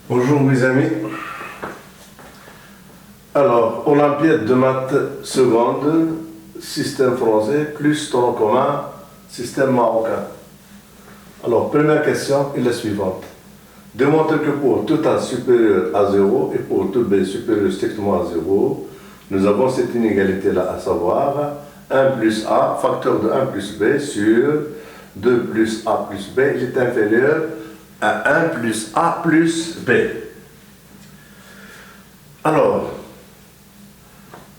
Bonjour mes amis. Alors, Olympiade de maths seconde, système français, plus tronc commun, système marocain. Alors, première question est la suivante. Démontre que pour tout A supérieur à 0 et pour tout B supérieur strictement à 0, nous avons cette inégalité-là, à savoir 1 plus A, facteur de 1 plus B sur 2 plus A plus B, il est inférieur à 1 plus A plus B. Alors,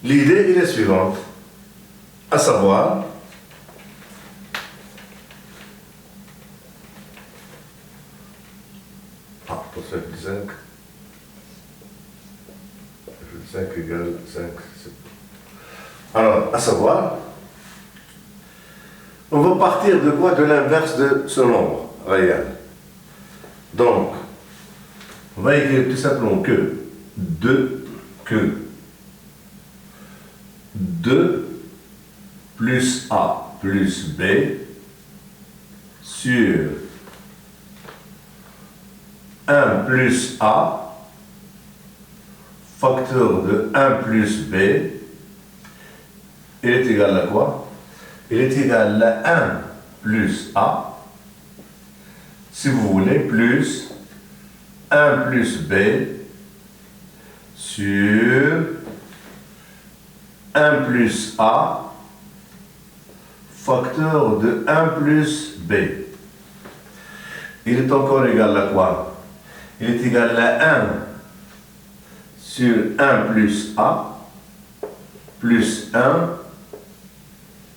l'idée est la suivante, à savoir, pour ça, 5, 5 égale 5, alors, à savoir, on va partir de quoi? De l'inverse de ce nombre réel. Donc, on va écrire tout simplement que 2 plus A plus B sur 1 plus A facteur de 1 plus B, il est égal à quoi? Il est égal à 1 plus A, si vous voulez, plus 1 plus B sur 1 plus A facteur de 1 plus B. Il est encore égal à quoi? Il est égal à 1 sur 1 plus A plus 1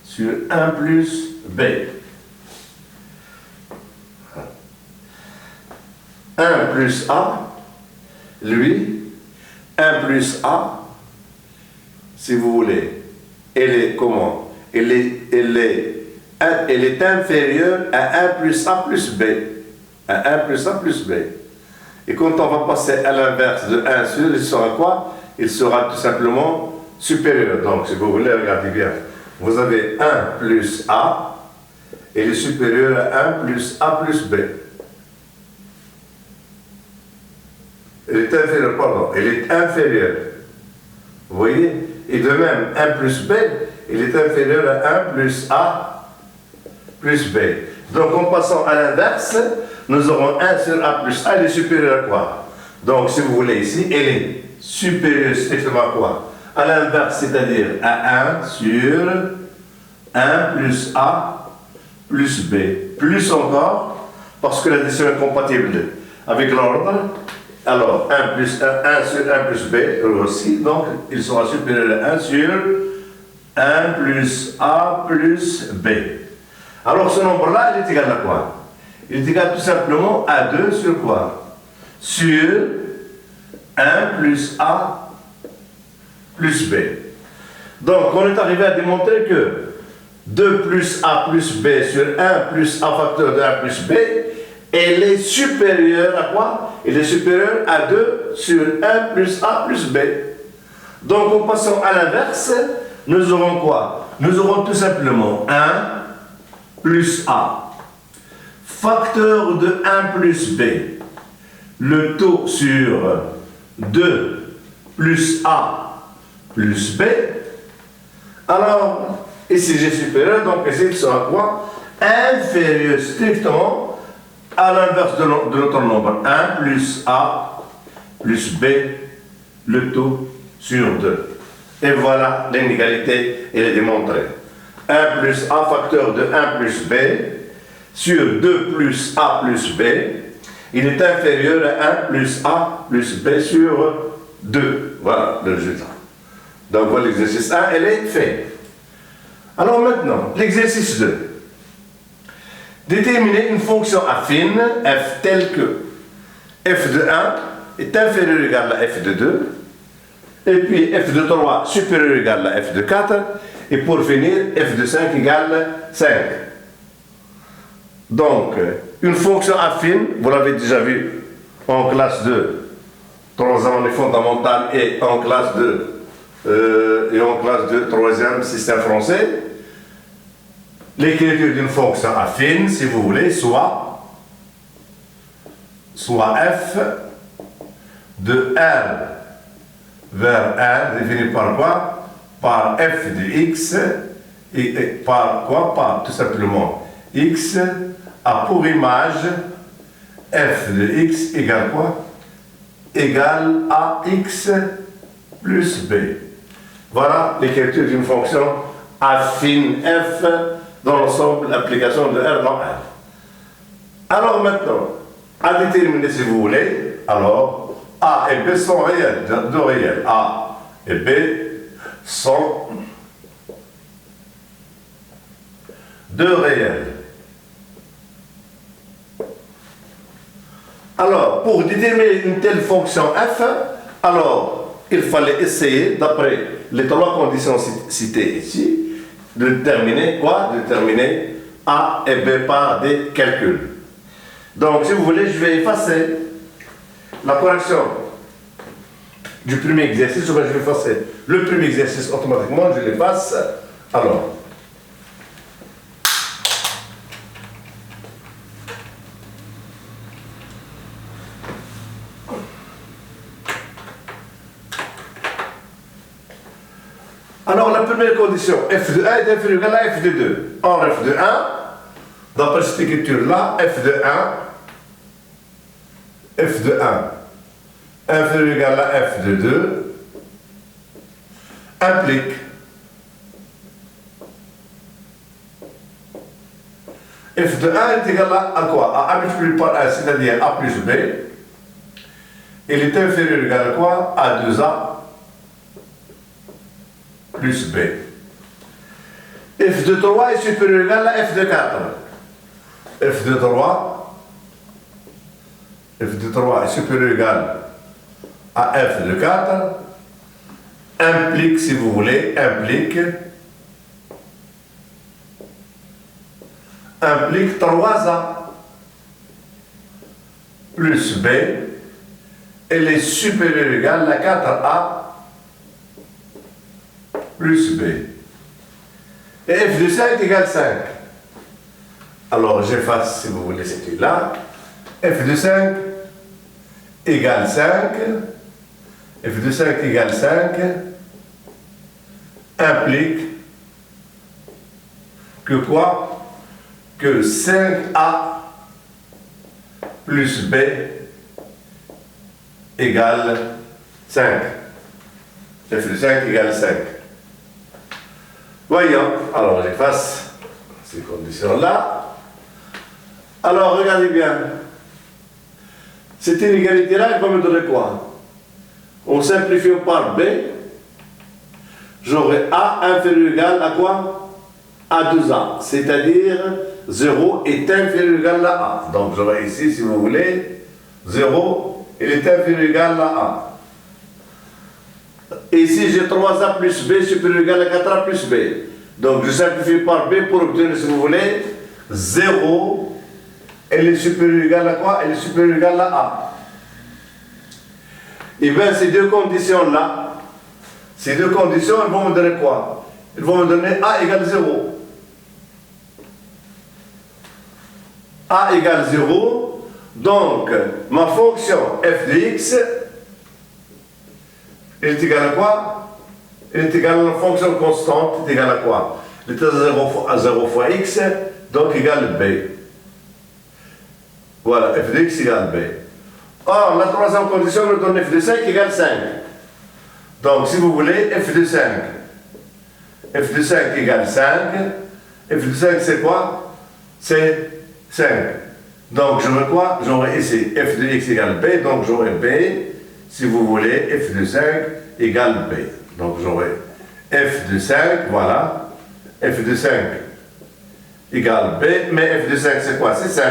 sur 1 plus B. 1 plus A, lui, 1 plus A, si vous voulez, elle est comment? Elle est inférieure à 1 plus A plus B. À 1 plus A plus B. Et quand on va passer à l'inverse de 1 sur, il sera quoi? Il sera tout simplement supérieur. Donc, si vous voulez, regardez bien. Vous avez 1 plus A, et il est supérieur à 1 plus A plus B. Elle est inférieure, pardon, elle est inférieure. Vous voyez? Et de même, 1 plus B, il est inférieur à 1 plus A plus B. Donc, en passant à l'inverse, nous aurons 1 sur A plus A, elle est supérieure à quoi? Donc, si vous voulez ici, elle est supérieure strictement à quoi? À l'inverse, c'est-à-dire à 1 sur 1 plus A plus B. Plus encore, parce que l'addition est compatible avec l'ordre. Alors, 1 plus 1 sur 1 plus B aussi, donc il sera supérieur à 1 sur 1 plus A plus B. Alors, ce nombre-là, il est égal à quoi? Il est égal tout simplement à 2 sur quoi? Sur 1 plus A plus B. Donc, on est arrivé à démontrer que 2 plus A plus B sur 1 plus A facteur de 1 plus B, elle est supérieure à quoi? Elle est supérieure à 2 sur 1 plus A plus B. Donc, en passant à l'inverse, nous aurons quoi? Nous aurons tout simplement 1 plus A, facteur de 1 plus B, le taux sur 2 plus A plus B. Alors, ici j'ai supérieur, donc ici il sera quoi? Inférieur strictement à l'inverse de notre nombre. 1 plus A plus B, le taux sur 2. Et voilà, l'inégalité, elle est démontrée. 1 plus A facteur de 1 plus B sur 2 plus A plus B, il est inférieur à 1 plus A plus B sur 2. Voilà le résultat. Donc voilà l'exercice 1, elle est fait. Alors maintenant, l'exercice 2. Déterminer une fonction affine, f telle que f de 1 est inférieur ou égal à f de 2, et puis f de 3 supérieur ou égal à f de 4, et pour finir, f de 5 égale 5. Donc, une fonction affine, vous l'avez déjà vu en classe 2, 3 ans fondamentale et en classe 2, et en classe 2, 3e système français. L'écriture d'une fonction affine, si vous voulez, soit f de R vers R, défini par quoi? Par f de x, et par quoi? Par tout simplement x a pour image f de x égale quoi? Égale ax plus b. Voilà l'écriture d'une fonction affine f dans l'ensemble l'application de R dans R. Alors maintenant, à déterminer si vous voulez, alors A et B sont réels, deux réels. A et B sont deux réels. Alors, pour déterminer une telle fonction f, alors il fallait essayer, d'après les trois conditions citées ici, de déterminer quoi? De déterminer A et B par des calculs. Donc, si vous voulez, je vais effacer la correction du premier exercice. Je vais effacer le premier exercice automatiquement, je l'efface. Alors, la première condition, f de 1 est inférieur à f de 2. Or, f de 1, d'après cette écriture-là, f de 1 inférieur à f de 2 implique f de 1 est égal à quoi? À a multiplié par 1, c'est-à-dire a plus b. Il est inférieur égal à quoi? À 2a plus b. F de 3 est supérieur égal à f de 4. F de 3 est supérieur égal à f de 4 implique, si vous voulez, implique 3a plus b, elle est supérieure égal à 4a plus b. Et f de 5 égale 5. Alors j'efface, si vous voulez, cette là. F de 5 égale 5. F de 5 égale 5 implique que quoi? Que 5a plus b égale 5. F de 5 égale 5. Voyons, alors j'efface ces conditions-là. Alors regardez bien. Cette inégalité-là, elle va me donner quoi? En simplifiant par b, j'aurai a inférieur égal à quoi? À 2a, c'est-à-dire 0 est inférieur égal à a. Donc j'aurai ici, si vous voulez, 0, il est inférieur égal à a. Et ici, j'ai 3a plus b supérieur égal à 4a plus b. Donc, je simplifie par b pour obtenir, si vous voulez, 0, elle est supérieure égal à quoi? Elle est supérieure égal à a. Et bien, ces deux conditions-là, elles vont me donner quoi? Elles vont me donner a égale 0. A égale 0, donc, ma fonction f de x, elle est égale à quoi? Elle est égale à la fonction constante, elle est égale à quoi? Elle est à 0 fois x, donc égale b. Voilà, f de x égale b. Or, la troisième condition me donne f de 5 égale 5. Donc, si vous voulez, f de 5 égale 5. F de 5, c'est quoi? C'est 5. Donc, j'aurai quoi? J'aurai ici f de x égale b, donc j'aurai b. Si vous voulez, f de 5 égale b. Donc j'aurai f de 5, voilà. F de 5 égale b, mais f de 5 c'est quoi? C'est 5.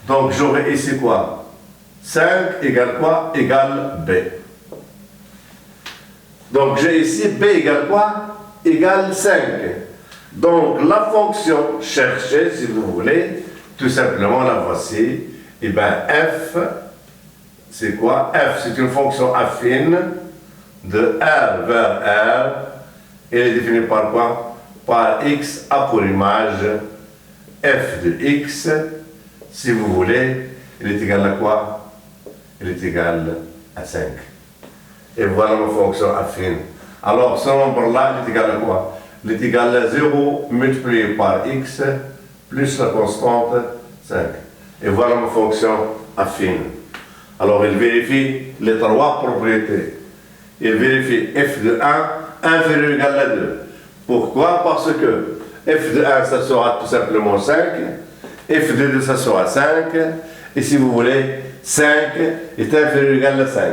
Donc j'aurai ici quoi? 5 égale quoi? Égale b. Donc j'ai ici b égale quoi? Égale 5. Donc la fonction cherchée, si vous voulez, tout simplement la voici. Et bien f, c'est quoi? F, c'est une fonction affine de R vers R. Elle est définie par quoi? Par x a pour image f de x. Si vous voulez, elle est égale à quoi? Elle est égale à 5. Et voilà ma fonction affine. Alors, ce nombre-là, il est égal à quoi? Il est égal à 0 multiplié par x plus la constante 5. Et voilà ma fonction affine. Alors, il vérifie les trois propriétés. Il vérifie f de 1 inférieur ou égal à 2. Pourquoi? Parce que f de 1, ça sera tout simplement 5. F de 2, ça sera 5. Et si vous voulez, 5 est inférieur ou égal à 5.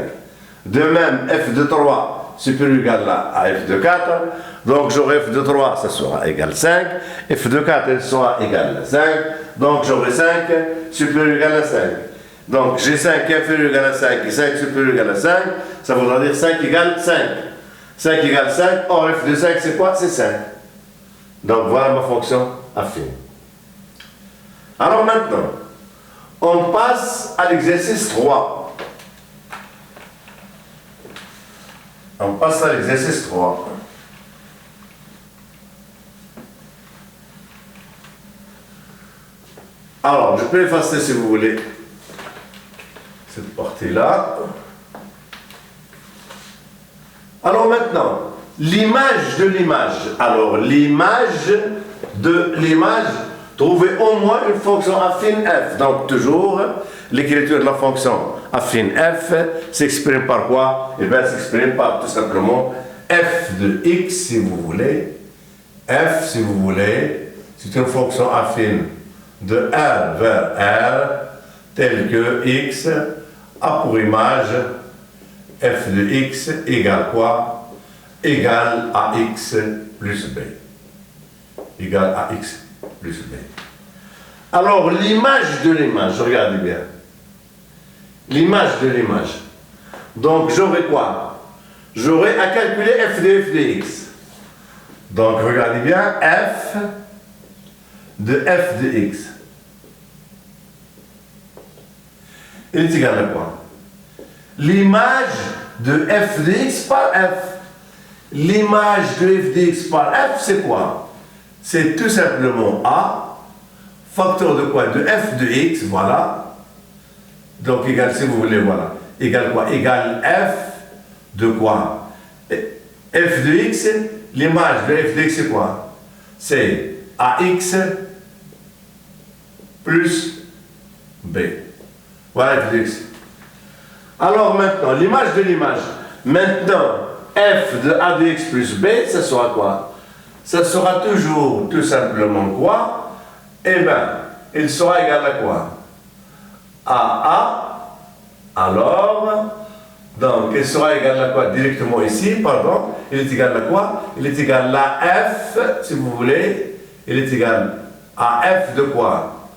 De même, f de 3 supérieur ou égal à f de 4. Donc j'aurai f de 3, ça sera égal à 5. F de 4, elle sera égal à 5. Donc j'aurai 5 supérieur ou égal à 5. Donc j'ai 5 inférieur ou égal à 5 et 5 supérieur ou égal à 5. Ça voudra dire 5 égale 5. 5 égale 5. Or f de 5, c'est quoi? C'est 5. Donc voilà ma fonction affine. Alors maintenant, on passe à l'exercice 3. On passe à l'exercice 3. Alors, je peux effacer si vous voulez cette partie-là. Alors maintenant, l'image de l'image. Alors, l'image de l'image, trouvez au moins une fonction affine f. Donc, toujours, l'écriture de la fonction affine f s'exprime par quoi? Eh bien, s'exprime par tout simplement f de x, si vous voulez. F, si vous voulez, c'est une fonction affine de R vers R, telle que x a pour image f de x égale quoi? Égale à x plus b. Égale à x plus b. Alors, l'image de l'image, regardez bien. L'image de l'image. Donc, j'aurai quoi? J'aurai à calculer f de x. Donc, regardez bien, f de x. Il est égal à quoi? L'image de f de x par f. L'image de f de x par f, c'est quoi? C'est tout simplement a, facteur de quoi? De f de x, voilà. Donc, égal, si vous voulez, voilà. Égal quoi? Égal f de quoi? F de x, l'image de f de x, c'est quoi? C'est ax plus b. Voilà f de x. Alors maintenant, l'image de l'image. Maintenant, f de a de x plus b, ça sera quoi? Ça sera toujours tout simplement quoi? Eh bien, il sera égal à quoi? À A, alors, donc il sera égal à quoi? Directement ici, pardon, il est égal à quoi? Il est égal à F, si vous voulez, il est égal à F de quoi?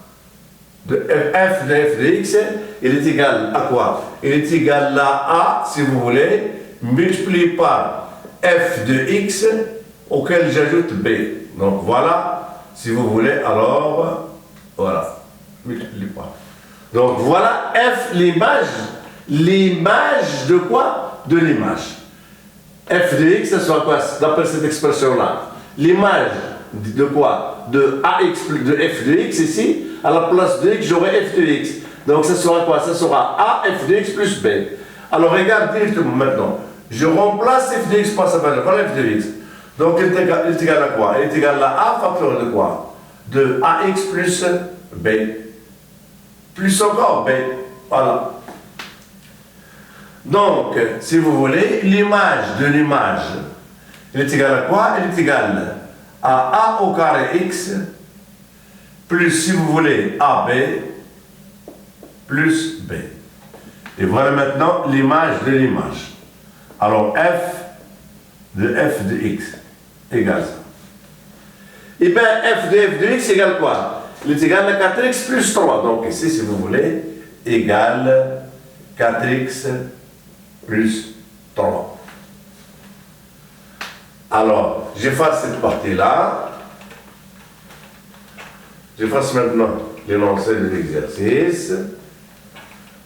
De F de x, il est égal à quoi? Il est égal à A, si vous voulez, multiplié par F de x, auquel j'ajoute B. Donc voilà, si vous voulez, alors, voilà, multiplié par. Donc voilà f, l'image de quoi? De l'image. F de x, ça sera quoi? D'après cette expression-là. L'image de quoi? De ax plus de f de x ici, à la place de x, j'aurai f de x. Donc ça sera quoi? Ça sera a f de x plus b. Alors regarde directement maintenant. Je remplace f de x par sa valeur. Voilà f de x. Donc il est égal à quoi? Il est égal à a facteur de quoi? De ax plus b. Plus encore b. Voilà. Donc, si vous voulez, l'image de l'image, il est égal à quoi? Il est égal à a au carré x plus, si vous voulez, ab plus b. Et voilà maintenant l'image de l'image. Alors, f de x égale ça. Et bien, f de x égale quoi? Il est égal à 4x plus 3. Donc ici, si vous voulez, égale 4x plus 3. Alors, j'efface cette partie-là. J'efface maintenant l'énoncé de l'exercice.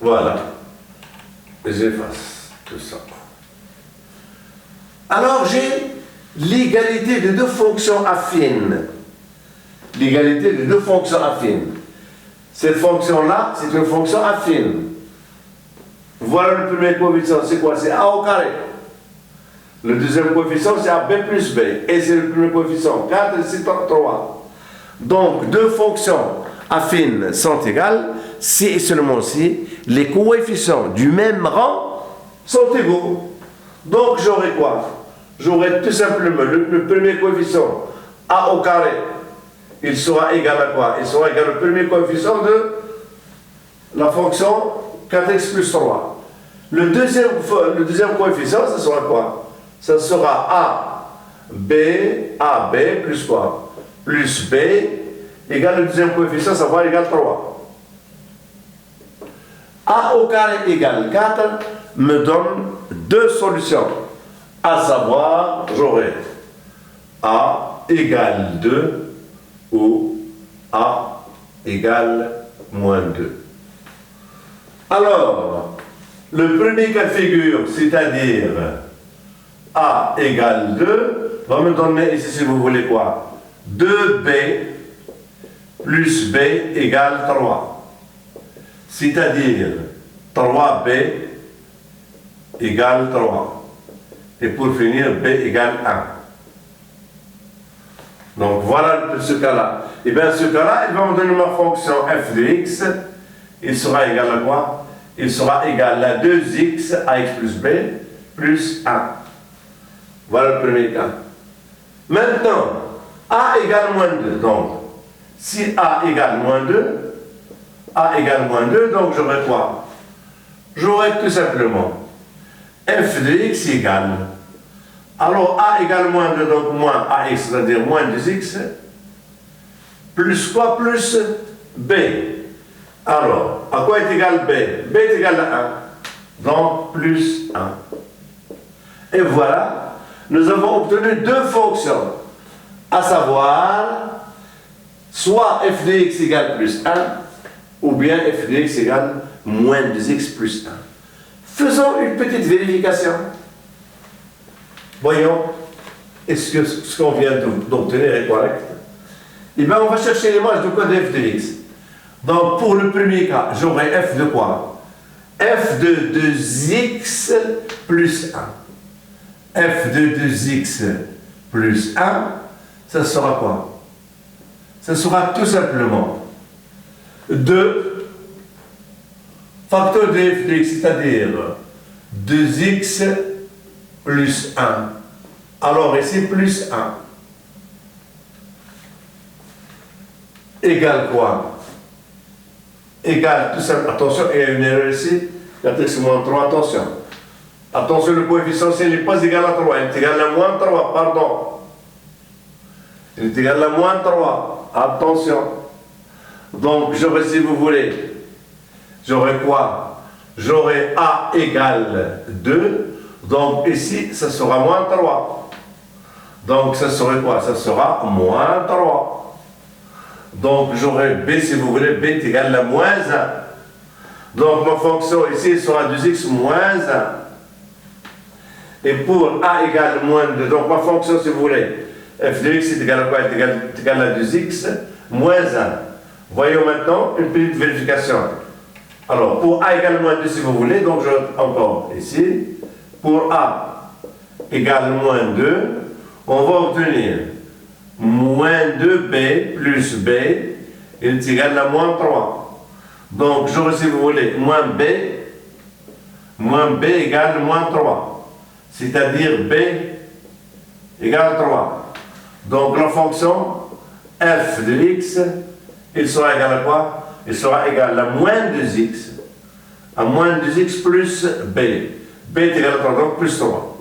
Voilà. J'efface tout ça. Alors, j'ai l'égalité de deux fonctions affines. L'égalité de deux fonctions affines. Cette fonction-là, c'est une fonction affine. Voilà le premier coefficient, c'est quoi? C'est a au carré. Le deuxième coefficient, c'est AB plus B. Et c'est le premier coefficient, 4, et c'est 3. Donc, deux fonctions affines sont égales si et seulement si les coefficients du même rang sont égaux. Donc, j'aurai quoi? J'aurai tout simplement le premier coefficient a au carré. Il sera égal à quoi? Il sera égal au premier coefficient de la fonction 4x plus 3. Le deuxième coefficient, ce sera quoi? Ce sera AB plus quoi? Plus B égale le deuxième coefficient, ça va égal 3. A au carré égale 4 me donne deux solutions. À savoir, j'aurai A égale 2 ou A égale moins 2. Alors, le premier cas de figure, c'est-à-dire A égale 2, va me donner ici, si vous voulez quoi? 2B plus B égale 3. C'est-à-dire 3B égale 3. Et pour finir, B égale 1. Donc voilà ce cas-là. Et bien ce cas-là, il va me donner ma fonction f de x. Il sera égal à quoi? Il sera égal à 2x à x plus b plus 1. Voilà le premier cas. Maintenant, a égale moins 2. Donc, si a égale moins 2, donc j'aurai quoi? J'aurai tout simplement f de x égale. Alors, a égale moins 2, donc moins ax, c'est-à-dire moins 2x, plus quoi? Plus b. Alors, à quoi est égal b? B est égal à 1. Donc, plus 1. Et voilà, nous avons obtenu deux fonctions. À savoir, soit f de x égale plus 1, ou bien f de x égale moins 2x plus 1. Faisons une petite vérification. Voyons, est-ce que ce qu'on vient d'obtenir est correct? Eh bien, on va chercher l'image de quoi de f de x. Donc, pour le premier cas, j'aurai f de quoi? F de 2x plus 1. F de 2x plus 1, ça sera quoi? Ça sera tout simplement 2 facteur de f de x, c'est-à-dire 2x plus 1. Alors ici, plus 1. Égale quoi? Égale tout simplement. Attention, il y a une erreur ici. 4x moins 3, attention. Attention, le coefficient, il n'est pas égal à 3. Il est égal à moins 3, pardon. Il est égal à moins 3. Attention. Donc, j'aurai, si vous voulez, j'aurai quoi? J'aurai A égale 2. Donc, ici, ça sera moins 3. Donc, ça serait quoi? Ça sera moins 3. Donc, j'aurai B, si vous voulez, B est égal à moins 1. Donc, ma fonction ici sera 2x moins 1. Et pour A égale moins 2, donc ma fonction, si vous voulez, f de x est égal à quoi? Est égal à 2x moins 1. Voyons maintenant une petite vérification. Alors, pour A égale moins 2, si vous voulez, donc je encore ici, pour A égale moins 2, on va obtenir moins 2b plus b est égal à moins 3. Donc, j'aurai, si vous voulez, moins b égale moins 3. C'est-à-dire b égale 3. Donc, la fonction f de x, il sera égal à quoi? Il sera égal à moins 2x, à moins 2x plus b. B est égal à 3, donc plus 3.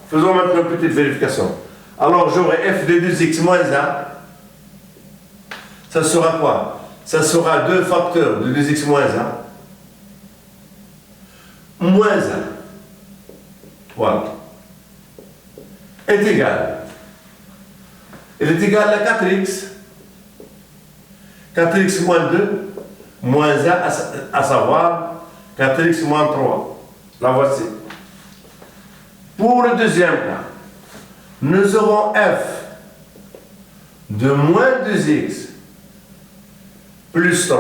Faisons maintenant une petite vérification. Alors, j'aurai f de 2x moins 1. Ça sera quoi? Ça sera 2 facteurs de 2x moins 1. Moins 1. Voilà. Est égal. Il est égal à 4x. 4x moins 2, moins 1, à savoir 4x moins 3. La voici. Pour le deuxième cas, nous aurons f de moins 2x plus 3.